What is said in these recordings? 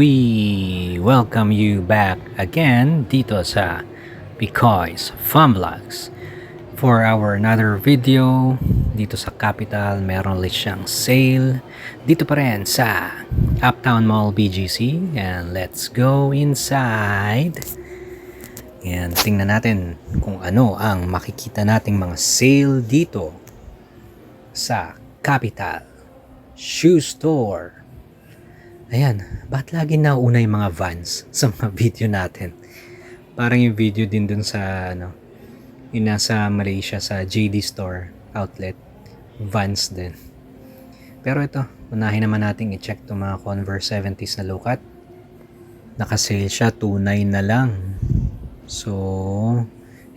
we welcome you back again dito sa Pikoy's Fun Vlogs. For our another video, dito sa Capital, meron ulit siyang sale. Dito pa rin sa Uptown Mall BGC. And let's go inside. And tingnan natin kung ano ang makikita nating mga sale dito sa Capital Shoe Store. Ayan, ba't lagi nauna yung mga Vans sa mga video natin? Parang yung video din dun sa, yung nasa Malaysia sa JD Store outlet, Vans din. Pero ito, unahin naman natin i-check itong mga Converse 70s na low-cut. Naka-sale siya, 2.9 na lang. So,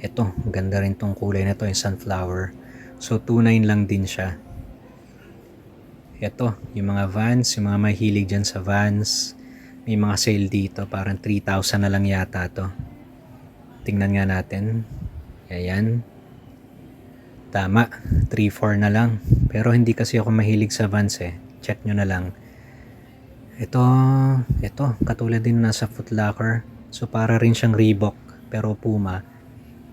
ito, ganda rin tong kulay na to, yung sunflower. So, 2.9 lang din siya. Ito, yung mga Vans, yung mga mahilig dyan sa Vans, may mga sale dito, parang 3,000 na lang yata to. Tingnan nga natin. Ayan. Tama, 3,400 na lang. Pero hindi kasi ako mahilig sa Vans eh. Check nyo na lang. Ito, katulad din nasa Foot Locker. So para rin siyang Reebok, pero Puma.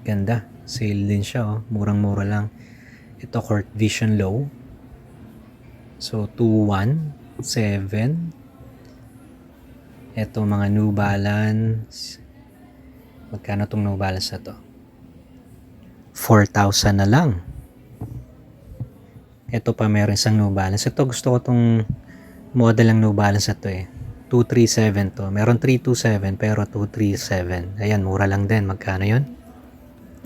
Ganda, sale din siya oh. Murang-mura lang. Ito, Court Vision Low. So, 217. Ito, mga New Balance. Magkano tong New Balance na to? 4,000 na lang. Ito pa, meron isang New Balance. Ito, gusto ko tong model ng New Balance na to eh. 237 to. Meron 327 pero 237. Ayan, mura lang din. Magkano yun?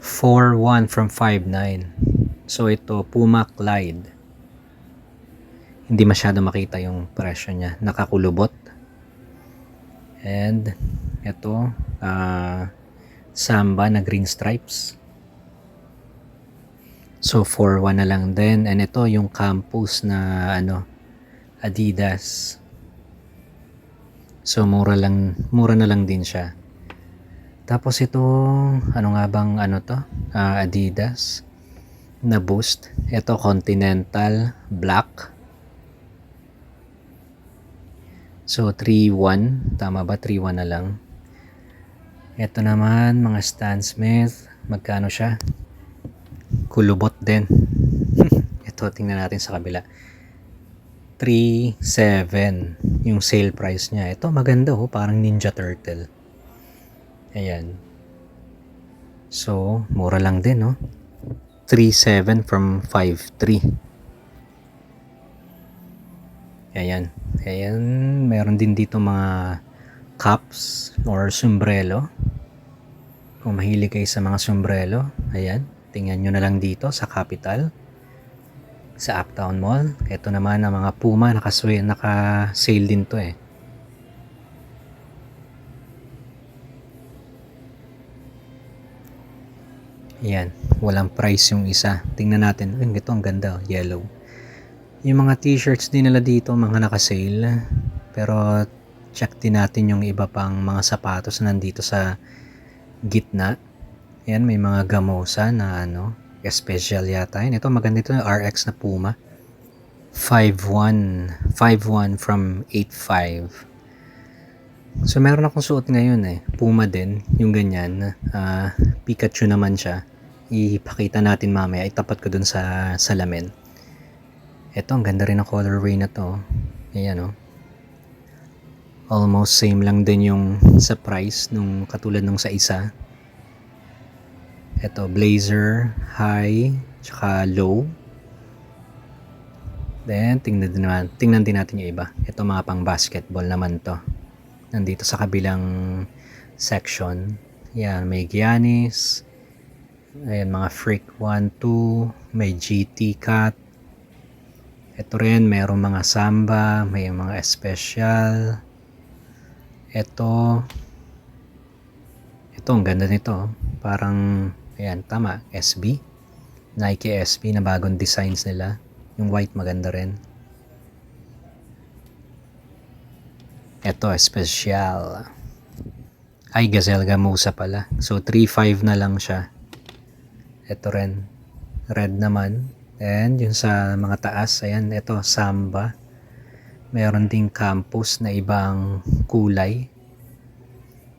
4,1 from 5,9. So, ito, Puma Clyde. Hindi masyado makita yung presyo niya. Nakakulubot. And ito, Samba na green stripes. So 4,1 na lang din. And ito yung Campus na Adidas. So mura na lang din siya. Tapos ito, ano nga bang Adidas na Boost. Ito Continental Black. So, 3,1. Tama ba? 3,1 na lang. Ito naman, mga Stan Smith. Magkano siya? Kulubot din. Ito, tingnan natin sa kabila. 3,7. Yung sale price niya. Ito, maganda oh. Parang Ninja Turtle. Ayan. So, mura lang din oh. 3,7 from 5,3. Ayan. Ayan, meron din dito mga cups or sombrero. Kung mahilig kayo sa mga sombrero, ayan, tingnan nyo na lang dito sa Capital, sa Uptown Mall. Ito naman ang mga Puma, naka-sale din to eh. Ayan, walang price yung isa. Tingnan natin, ito ang ganda, yellow. Yung mga t-shirts din nila dito, mga naka-sale. Pero check din natin yung iba pang mga sapatos na nandito sa gitna. Ayan, may mga gamosa na special yata. Ayan, ito maganda ito, RX na Puma. 5,1 from 8,5. So meron akong suot ngayon eh. Puma din, yung ganyan. Pikachu naman siya. Ipakita natin mamaya. Itapat ko dun sa salamin. Ito, ang ganda rin ng colorway na to. Ayan oh. Almost same lang din yung sa price nung katulad nung sa isa. Ito, blazer, high, tsaka low. Then, tingnan din natin yung iba. Ito, mga pang basketball naman to. Nandito sa kabilang section. Ayan, may Giannis. Ayan, mga Freak 1, 2. May GT Cut. Ito rin, mayroong mga Samba, may mga special. Ito, ang ganda nito. Parang, ayan, tama, SB. Nike SB na bagong designs nila. Yung white maganda rin. Ito, special. Ay, Gazelle Gamusa pala. So, 3,500 na lang siya. Ito rin, red naman. And yung sa mga taas, ayan, ito, Samba. Meron ding campus na ibang kulay.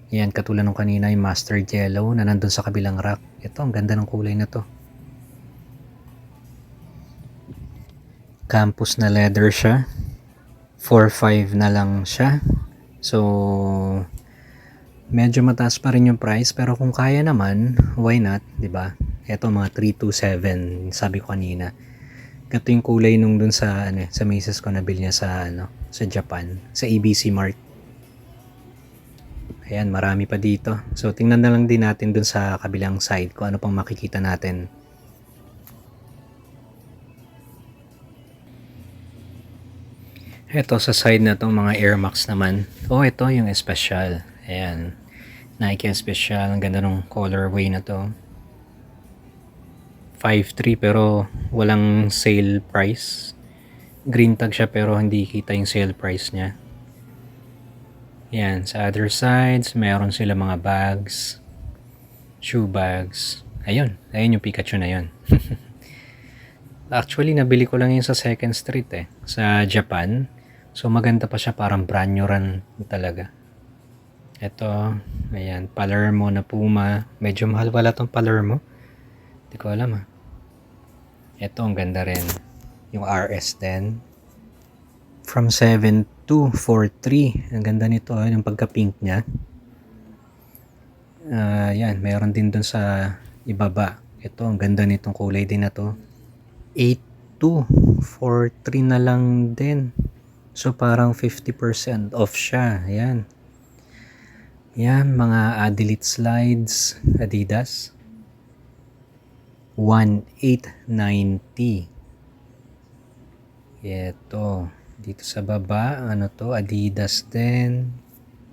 Yan, katulad nung kanina yung mustard yellow na nandun sa kabilang rack. Ito, ang ganda ng kulay na to. Campus na leather siya. 4.5 na lang siya. So, medyo mataas pa rin yung price, pero kung kaya naman, why not, 'di ba? Ito mga 327, sabi ko kanina. Ito yung kulay nung dun sa sa misis ko nabili niya sa Japan, sa ABC Mart. Ayan, marami pa dito. So, tingnan na lang din natin dun sa kabilang side kung ano pang makikita natin. Ito sa side na tong mga Air Max naman. Oh, ito yung special. Ayan. Nike special. Ang ganda ng colorway na to. 5.3 pero walang sale price. Green tag siya pero hindi kita yung sale price niya. Yan, sa other sides, meron sila mga bags, shoe bags. Ayun yung Pikachu na yun. Actually, nabili ko lang yun sa Second Street sa Japan. So, maganda pa siya, parang brand new run talaga. Ito, ayan, Palermo na Puma. Medyo mahal pala tong Palermo. Hindi ko alam Ito, ang ganda rin. Yung RS din. From 7 to 4.3. Ang ganda nito, yung pagka-pink niya. Yan, mayroon din dun sa ibaba. Ito, ang ganda nitong kulay din na to. 8.2. 4.3 na lang din. So, parang 50% off siya. Yan. Yan, mga Adilite slides. Adidas. 1,890. Ito. Dito sa baba, Adidas din.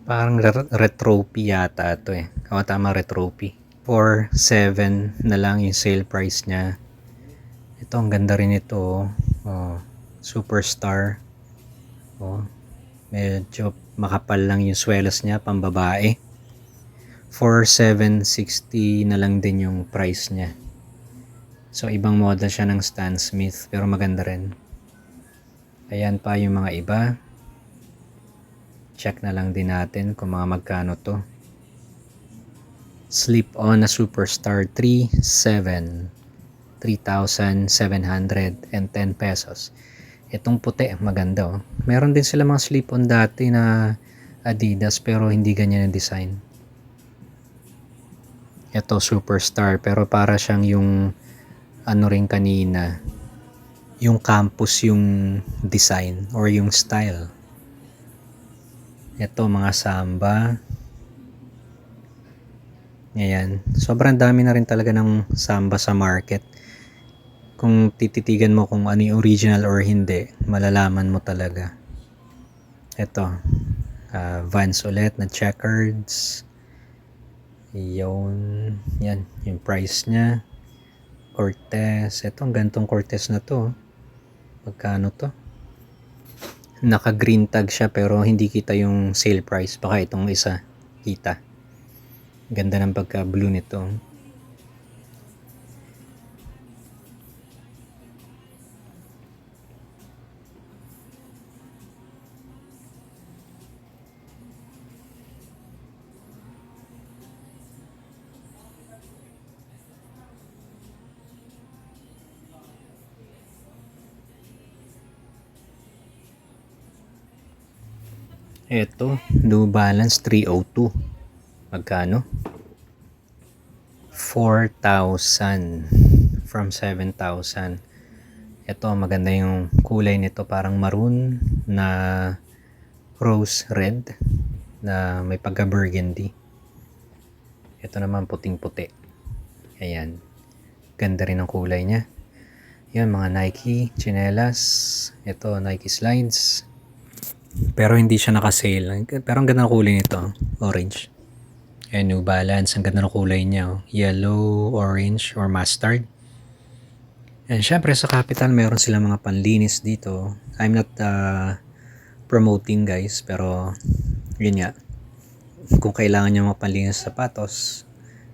Parang Retropy yata ito tama, Retropy. 4.7 na lang yung sale price niya. Ito, ang ganda rin ito. Superstar. Medyo makapal lang yung swelas niya, pambabae. 4,760 na lang din yung price niya. So, ibang model siya ng Stan Smith, pero maganda rin. Ayan pa yung mga iba. Check na lang din natin kung mga magkano to. Slip-on na Superstar 3.7. 3,710 pesos. Itong puti, maganda Meron din sila mga slip-on dati na Adidas pero hindi ganyan ang design. Ito, Superstar, pero para siyang yung rin kanina, yung campus yung design or yung style. Ito, mga Samba. Ayan. Sobrang dami na rin talaga ng Samba sa market. Kung tititigan mo kung ano yung original or hindi, malalaman mo talaga. Ito, Vans ulit na checkereds. Yan, yung price niya. Cortez. Ito, ang gantong Cortez na to. Magkano to? Naka-green tag siya pero hindi kita yung sale price. Baka itong isa kita. Ganda ng pagka-blue nito. Ito, New Balance 302. Magkano? 4,000 from 7,000. Ito, maganda yung kulay nito, parang maroon na rose red na may pagka-burgundy. Ito naman puting-puti. Ayan. Ganda rin ang kulay niya. Yan, mga Nike chinelas. Ito, Nike slides. Pero hindi siya naka-sale. Pero ang ganda ng kulay nito. Orange. Ayan, New Balance. Ang ganda ng kulay niya. Yellow, orange, or mustard. And syempre sa Capital, meron silang mga panlinis dito. I'm not promoting guys. Pero yun nga. Kung kailangan nyo mga panlinis sa sapatos,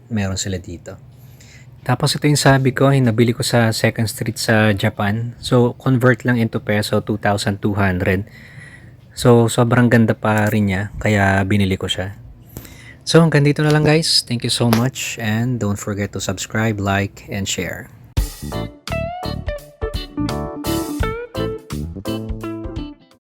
meron sila dito. Tapos ito yung sabi ko, nabili ko sa Second Street sa Japan. So, convert lang into peso, 2,200. So, sobrang ganda pa rin niya, kaya binili ko siya. So, hanggang dito na lang guys. Thank you so much and don't forget to subscribe, like, and share.